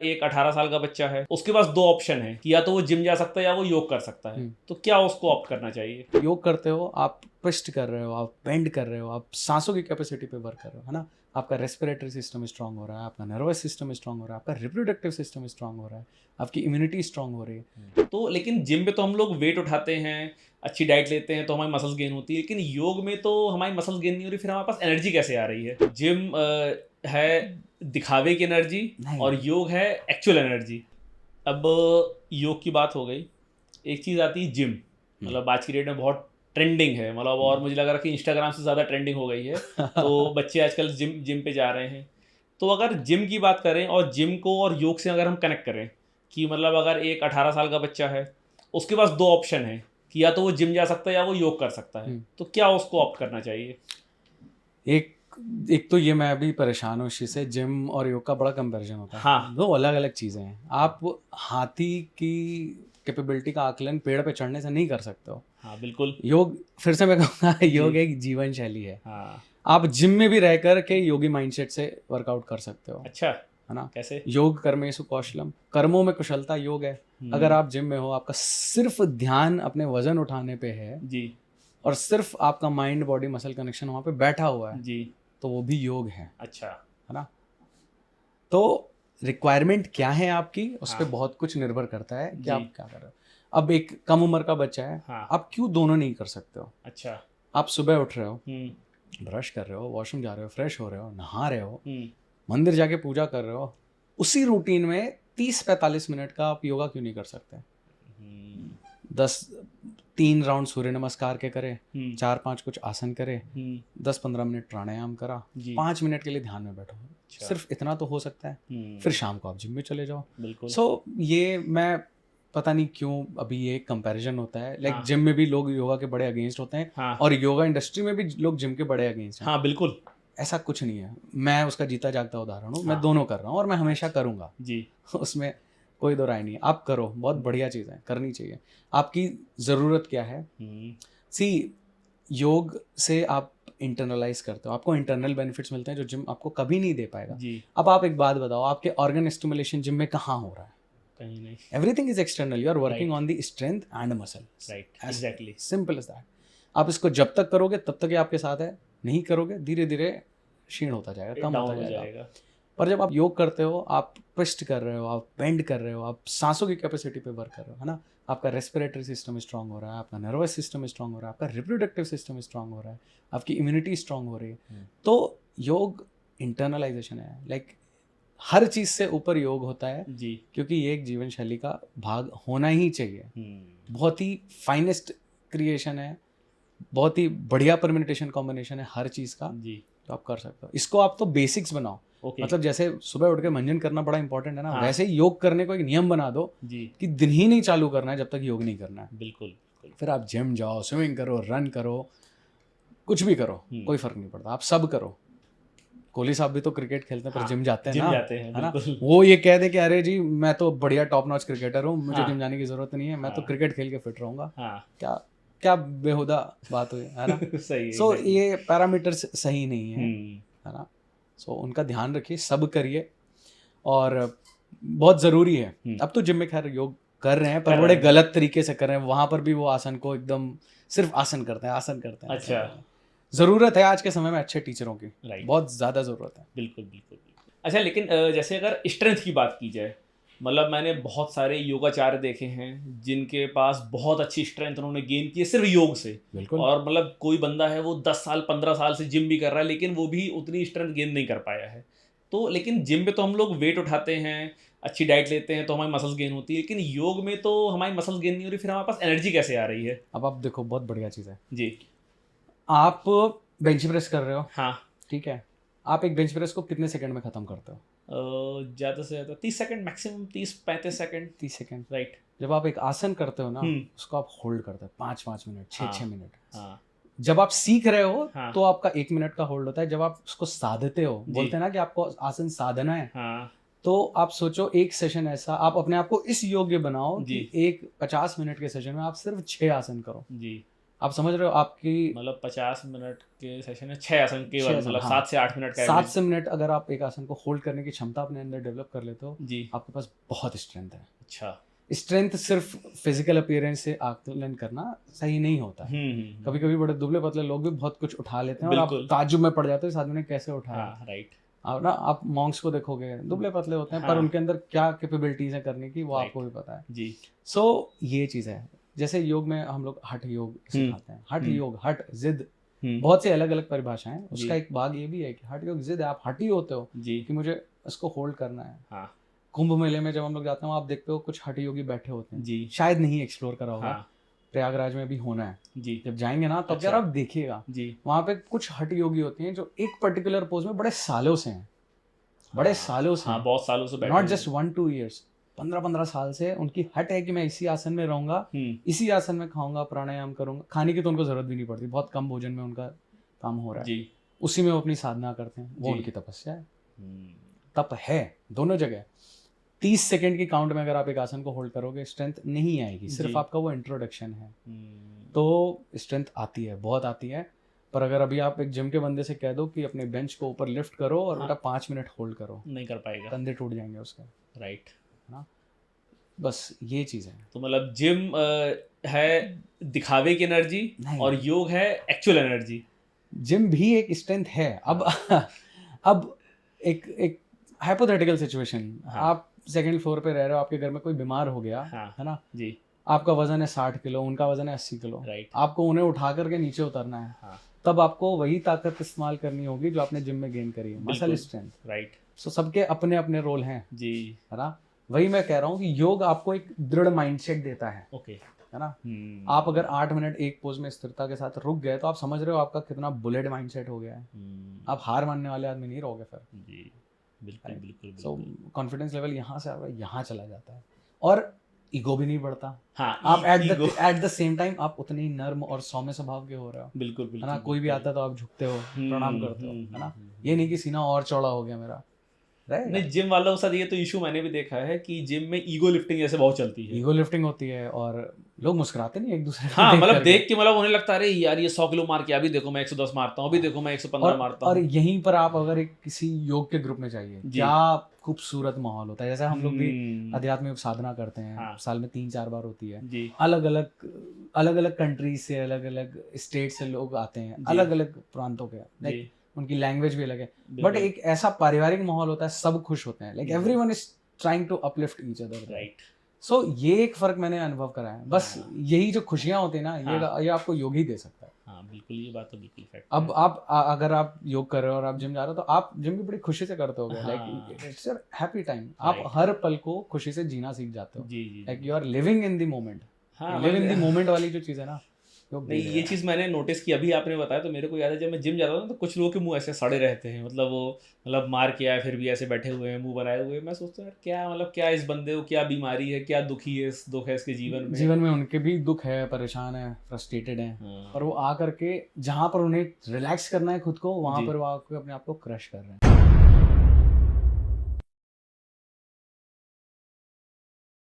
एक 18 साल का बच्चा है, उसके पास दो ऑप्शन है कि या तो वो जिम जा सकता है या वो योग कर सकता है। तो क्या उसको ऑप्ट करना चाहिए? योग करते हो आप, ट्विस्ट कर रहे हो, आप बेंड कर रहे हो, आप सांसों की कैपेसिटी पे वर्क कर रहे हो, है ना। आपका रेस्पिरेटरी सिस्टम स्ट्रांग हो रहा है, आपका नर्वस सिस्टम स्ट्रांग हो रहा है, आपका रिप्रोडक्टिव सिस्टम स्ट्रांग हो रहा है, आपकी इम्यूनिटी स्ट्रांग हो रही है। तो लेकिन जिम में तो हम लोग वेट उठाते हैं, अच्छी डाइट लेते हैं तो हमारी मसल्स गेन होती है, लेकिन योग में तो हमारी मसल्स गेन नहीं हो रही, फिर हमारे पास एनर्जी कैसे आ रही है? जिम है दिखावे की एनर्जी नहीं। और योग है एक्चुअल एनर्जी। अब योग की बात हो गई, एक चीज़ आती है जिम। मतलब आज की डेट में बहुत ट्रेंडिंग है, मतलब और मुझे लग रहा है कि इंस्टाग्राम से ज़्यादा ट्रेंडिंग हो गई है। तो बच्चे आजकल जिम जिम पे जा रहे हैं। तो अगर जिम की बात करें और जिम को और योग से अगर हम कनेक्ट करें कि मतलब अगर एक 18 साल का बच्चा है, उसके पास दो ऑप्शन है कि या तो वो जिम जा सकता है या वो योग कर सकता है। तो क्या उसको ऑप्ट करना चाहिए? एक एक तो ये मैं अभी परेशान हूँ इस चीज़ से, जिम और योग का बड़ा कंपैरिजन होता है। हाँ। दो अलग अलग चीज़ें हैं। आप हाथी की कैपेबिलिटी का आकलन पेड़ पे चढ़ने से नहीं कर सकते हो। हाँ बिल्कुल। योग, फिर से मैं कहूँगा, योग जी। एक जीवन शैली है। हाँ। आप जिम में भी रह कर के योगी माइंडसेट से वर्कआउट कर सकते हो, अच्छा। है ना। कैसे? योग कर्मेसु कौशलम, कर्मों में कुशलता योग है। अगर आप जिम में हो, आपका सिर्फ ध्यान अपने वजन उठाने पे है जी। और सिर्फ आपका माइंड बॉडी मसल कनेक्शन वहाँ पे बैठा हुआ है, जी। तो वो भी योग है अच्छा। ना। तो रिक्वायरमेंट क्या है आपकी, उस पर हाँ। बहुत कुछ निर्भर करता है कि जी। आप क्या कर रहे हो। अब एक कम उम्र का बच्चा है, हाँ। आप क्यों दोनों नहीं कर सकते हो। अच्छा। आप सुबह उठ रहे हो, हम्म। ब्रश कर रहे हो, वॉशरूम जा रहे हो, फ्रेश हो रहे हो, नहा रहे हो, हम्म। मंदिर जाके पूजा कर रहे हो, उसी रूटीन में 30-45 मिनट का आप योगा क्यों नहीं कर सकते। हम्म। 3 राउंड सूर्य नमस्कार के करें, हम्म। 4-5 कुछ आसन करें, हम्म। 10-15 मिनट प्राणायाम करा, जी। 5 मिनट के लिए ध्यान में बैठो, अच्छा। सिर्फ इतना तो हो सकता है। फिर शाम को आप जिम में चले जाओ। बिल्कुल। ये मैं पता नहीं क्यों अभी ये कंपैरिजन होता है, लाइक हाँ। जिम में भी लोग योगा के बड़े अगेंस्ट होते हैं हाँ। और योगा इंडस्ट्री में भी लोग जिम के बड़े अगेंस्ट हैं। हाँ बिल्कुल। ऐसा कुछ नहीं है, मैं उसका जीता जागता उदाहरण हूँ। मैं हाँ। दोनों कर रहा हूँ और मैं हमेशा अच्छा। करूँगा। जी। उसमें कोई दो राय नहीं है। आप करो, बहुत बढ़िया चीज़ है, करनी चाहिए। आपकी ज़रूरत क्या है। हम्म। सी, योग से आप इंटरनलाइज करते हो, आपको इंटरनल बेनिफिट्स मिलते हैं जो जिम आपको कभी नहीं दे पाएगा। जी। अब आप एक बात बताओ, आपके ऑर्गन स्टिमुलेशन जिम में कहाँ हो रहा है। कहीं नहीं। Everything is external, you are working right. On the strength and muscle. Right, exactly. Simple as that. आप इसको जब तक करोगे तब तक ये आपके साथ है, नहीं करोगे धीरे धीरे क्षीण होता जाएगा, कम डाउन होता हो जाएगा। जाएगा। पर जब आप योग करते हो, आप ट्विस्ट कर रहे हो, आप बेंड कर रहे हो, आप सांसों की कैपेसिटी पे वर्क कर रहे हो, है ना। आपका रेस्पिरेटरी सिस्टम स्ट्रांग हो रहा है, आपका नर्वस सिस्टम स्ट्रांग हो रहा है, आपका रिप्रोडक्टिव सिस्टम स्ट्रांग हो रहा है, आपकी इम्यूनिटी स्ट्रांग हो रही है। तो योग इंटरनलाइजेशन है, लाइक हर चीज़ से ऊपर योग होता है, जी। क्योंकि ये एक जीवन शैली का भाग होना ही चाहिए। बहुत ही फाइनेस्ट क्रिएशन है, बहुत ही बढ़िया परम्यूटेशन कॉम्बिनेशन है हर चीज़ का, जी। तो आप कर सकते हो इसको। आप तो बेसिक्स बनाओ। ओके। मतलब जैसे सुबह उठ के मंजन करना बड़ा इंपॉर्टेंट है ना, हाँ। वैसे ही योग करने को एक नियम बना दो जी। कि दिन ही नहीं चालू करना है जब तक योग नहीं करना है। बिल्कुल बिल्कुल। फिर आप जिम जाओ, स्विमिंग करो, रन करो, कुछ भी करो, कोई फर्क नहीं पड़ता, आप सब करो। कोहली साहब भी तो क्रिकेट खेलते हैं पर हाँ, जिम जाते हैं जिम ना, जाते हैं है ना। बिल्कुल। वो ये कह दे कि अरे जी मैं तो बढ़िया टॉप नॉच क्रिकेटर हूँ, मुझे हाँ। जिम जाने की जरूरत नहीं है, मैं तो हाँ। क्रिकेट खेल के फिट रहूंगा। हाँ। क्या क्या बेहुदा बात हुई, है ना। सही, सो एग्जैक्टली। ये पैरामीटर्स सही नहीं है, हम्म। है ना। सो उनका ध्यान रखिए, सब करिए, और बहुत ज़रूरी है। अब तो जिम में खैर योग कर रहे हैं पर कर बड़े रहे हैं। गलत तरीके से कर रहे हैं, वहाँ पर भी वो आसन को एकदम सिर्फ आसन करते हैं, आसन करते हैं, आसन अच्छा। करते हैं। ज़रूरत है आज के समय में अच्छे टीचरों की, राइट। बहुत ज़्यादा ज़रूरत है। बिल्कुल बिल्कुल बिल्कुल। अच्छा, लेकिन जैसे अगर स्ट्रेंथ की बात की जाए, मतलब मैंने बहुत सारे योगाचार्य देखे हैं जिनके पास बहुत अच्छी स्ट्रेंथ उन्होंने गेन की है सिर्फ योग से। बिल्कुल। और मतलब कोई बंदा है वो 10 साल 15 साल से जिम भी कर रहा है लेकिन वो भी उतनी स्ट्रेंथ गेन नहीं कर पाया है। तो लेकिन जिम में तो हम लोग वेट उठाते हैं, अच्छी डाइट लेते हैं तो हमारी मसल्स गेन होती है, लेकिन योग में तो हमारी मसल्स गेन नहीं हो रही, फिर हमारे पास एनर्जी कैसे आ रही है? अब आप देखो, बहुत बढ़िया चीज़ है। जी। आप बेंच प्रेस कर रहे हो, हाँ। ठीक है। आप एक बेंच प्रेस को कितने सेकंड में ख़त्म करते हो। ज़्यादा से ज़्यादा 30 second, maximum 30-35 second. 30 second. Right. जब आप एक आसन करते हो ना, हम्म। उसको आप होल्ड करते हो 5-5 मिनट, 6-6 मिनट। हाँ। जब आप सीख रहे हो हाँ। तो आपका 1 मिनट का होल्ड होता है। जब आप उसको साधते हो, जी। बोलते हैं ना कि आपको आसन साधना है, हाँ। तो आप सोचो एक सेशन ऐसा, आप अपने आप को इस योग्य बनाओ जी। कि एक 50 मिनट के सेशन में आप सिर्फ 6 आसन करो। जी। आप समझ रहे हो आपकी मतलब 50 मिनट के सेशन में 6 आसन केवल, 6 आसन, मतलब हाँ। 7 से 8 मिनट का 7 average। से मिनट अगर आप एक आसन को होल्ड करने की क्षमता अपने अंदर डेवलप कर लेते हो, जी। आपके पास बहुत स्ट्रेंथ है। अच्छा। स्ट्रेंथ सिर्फ फिजिकल अपीयरेंस से आकलन करना सही नहीं होता है। कभी कभी बड़े दुबले पतले लोग भी बहुत कुछ उठा लेते हैं और आप बिल्कुल। ताज्जुब में पड़ जाते हो इस आदमी ने कैसे उठाया। हाँ, राइट। आप ना आप मॉन्क्स को देखोगे, दुबले पतले होते हैं, पर हाँ। उनके अंदर क्या कैपेबिलिटीज है करने की वो Right. आपको भी पता है। जी। सो ये चीज़ है। जैसे योग में हम लोग हठ योग सिखाते हैं। हठ योग, हठ जिद, बहुत से अलग अलग परिभाषाएं हैं। उसका एक भाग ये भी है कि हठ योग जिद है, आप हठी होते हो जी। कि मुझे इसको होल्ड करना है। हाँ। कुंभ मेले में जब हम लोग जाते हैं आप देखते हो कुछ हठ योगी बैठे होते हैं। जी। शायद नहीं एक्सप्लोर करा होगा। हाँ। प्रयागराज में भी होना है। जी। जब जाएंगे ना तब अच्छा। यार आप देखिएगा जी। वहाँ पे कुछ हठ योगी होती हैं जो एक पर्टिकुलर पोज में बड़े सालों से हैं, बड़े सालों से। हाँ, बहुत सालों से बैठे नॉट हुए जस्ट 1-2 ईयर्स, 15-15 साल से उनकी हट है कि मैं इसी आसन में रहूंगा, इसी आसन में खाऊंगा, प्राणायाम करूंगा। खाने की तो उनको जरूरत भी नहीं पड़ती, बहुत कम भोजन में उनका काम हो रहा है। जी। उसी में वो अपनी साधना करते हैं, वो जी। उनकी तपस्या है। तप है दोनों जगह। 30 सेकंड की काउंट में अगर आप एक आसन को होल्ड करोगे स्ट्रेंथ नहीं आएगी, सिर्फ जी। आपका वो इंट्रोडक्शन है। तो स्ट्रेंथ आती है, बहुत आती है। पर अगर अभी आप एक जिम के बंदे से कह दो कि अपने बेंच को ऊपर लिफ्ट करो और बेटा 5 मिनट होल्ड करो, नहीं कर पाएगा, कंधे टूट जाएंगे उसके। राइट। है ना, बस ये चीज़ है। तो मतलब जिम है दिखावे की एनर्जी नहीं। और योग है एक्चुअल एनर्जी। जिम भी एक स्ट्रेंथ है। अब एक हाइपोथेटिकल सिचुएशन, हाँ। आप सेकंड फ्लोर पे रह रहे हो, आपके घर में कोई बीमार हो गया, हाँ। है ना, जी। आपका वजन है 60 किलो, उनका वजन है 80 किलो, राइट। आपको उन्हें उठा करके नीचे उतरना है। हाँ। तब आपको वही ताकत इस्तेमाल करनी होगी जो आपने जिम में गेन करी है, मसल स्ट्रेंथ। राइट। सो सबके अपने अपने रोल हैं, जी। है ना। वही मैं कह रहा हूँ कि योग आपको एक दृढ़ माइंडसेट देता है। ओके। है ना। आप अगर 8 मिनट एक पोज में स्थिरता के साथ रुक गए तो आप समझ रहे हो आपका कितना बुलेट माइंडसेट हो गया है। आप हार मानने वाले आदमी नहीं रहोगे फिर। जी, बिल्कुल बिल्कुल। सो कॉन्फिडेंस लेवल यहाँ से यहाँ चला जाता है और ईगो भी नहीं बढ़ता। हाँ, आप एट द सेम टाइम आप उतने ही नर्म और सौम्य स्वभाव के हो रहे हो। बिल्कुल बिल्कुल। है ना, कोई भी आता है तो आप झुकते हो, प्रणाम करते हो, है ना। ये नहीं कि सीना और चौड़ा हो गया मेरा। नहीं, जिम वालों के साथ ये तो इशू मैंने भी देखा है कि जिम में ईगो लिफ्टिंग जैसे बहुत चलती है। ईगो लिफ्टिंग होती है और लोग मुस्कुराते नहीं एक दूसरे को। हाँ, मतलब देख के मतलब उन्हें लगता है अरे यार ये 100 किलो मार के, अभी देखो मैं 110 मारता हूँ, अभी देखो मैं 115 मारता हूँ। और यहीं पर आप अगर एक किसी योग के ग्रुप में जाइए, क्या खूबसूरत माहौल होता है। जैसे हम लोग भी आध्यात्मिक साधना करते हैं। हाँ। साल में 3-4 बार होती है। अलग अलग कंट्री से, अलग अलग स्टेट से लोग आते हैं, अलग अलग प्रांतों के, उनकी लैंग्वेज भी अलग है, बट एक ऐसा पारिवारिक माहौल होता है, सब खुश होते हैं, like everyone is trying to uplift each other, right. So ये एक फर्क मैंने अनुभव करा है। बस यही जो खुशियां होती है ना, ये आपको योग ही दे सकता है। हाँ, बिल्कुल, ये बात तो बिल्कुल फैक्ट। अब आप अगर आप योग कर रहे हो और आप जिम जा रहे हो तो आप जिम भी बड़ी खुशी से करते होगे, like it's a happy time. आप हर पल को खुशी से जीना सीख जाते हो, like you are living in the moment. Live in the moment वाली जो चीज़ है ना, नहीं, ये चीज़ मैंने नोटिस की, अभी आपने बताया तो मेरे को याद है जब मैं जिम जाता था तो कुछ लोगों के मुंह ऐसे सड़े रहते हैं, मतलब वो मतलब मार के आए फिर भी ऐसे बैठे हुए हैं, मुंह बनाए हुए। मैं सोचता हूँ क्या मतलब क्या इस बंदे को क्या बीमारी है, क्या दुखी है, दुख है इसके जीवन में उनके भी दुख है, परेशान है, फ्रस्ट्रेटेड है, पर वो आ करके जहाँ पर उन्हें रिलैक्स करना है खुद को, वहाँ पर वो आकर अपने आप को क्रश कर रहे हैं।